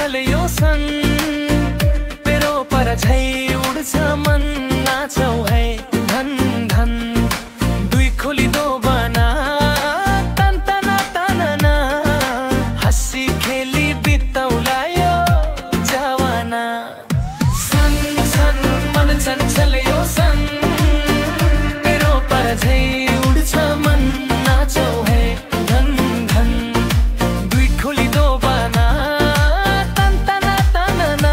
छले यो सन मेरो पर झै उड्छ मन नाचौ है धन धन दुई खोली दो बना तन तना तनना हँसी खेली बितौला यो जवाना सन सन मन चञ्चल यो सन मेरो पर झै उड्छ मन नाचौ है धन धन दुई खोली दो बना तन तना तनना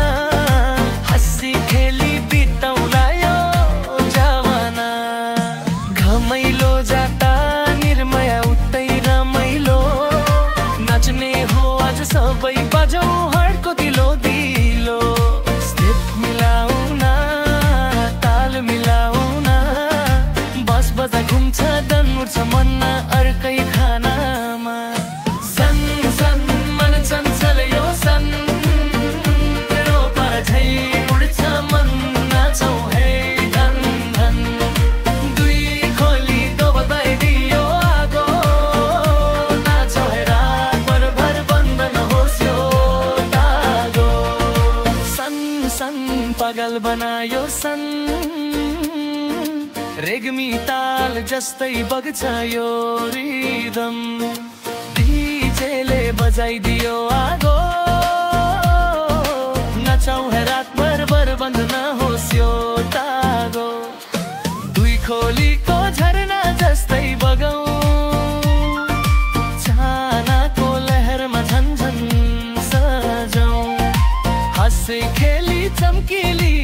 हँसी खेली बितौला यो जवाना घमैलो जाता निर्मया उतै रमाइलो नाच्ने हो आज सबै बजौ हर्को दिलो दिलो स्टेप मिलाउन ताल मिलाउन बस बजा घुम्छ दन उड्छ मनमा अर्कै खानामा सन सन मन चञ्चल यो सन मेरो पर झै उड्छ मन नाचौ है धन धन दुई खोली दो बताइदियो आगो नाचौ है रात भर बन्द नहोस् यो दागो सन सन पागल बनायो सन रेग्मी ताल जस्तै बग्छ यो रिदम डीजेले बजाइदियो आगो नचौ है रातभर बन्द नहोस् यो तागो दुई खोलीको झरना जस्तै बगौ चानाको लहरमा झन झन सजौ हँसे खेली चम्किली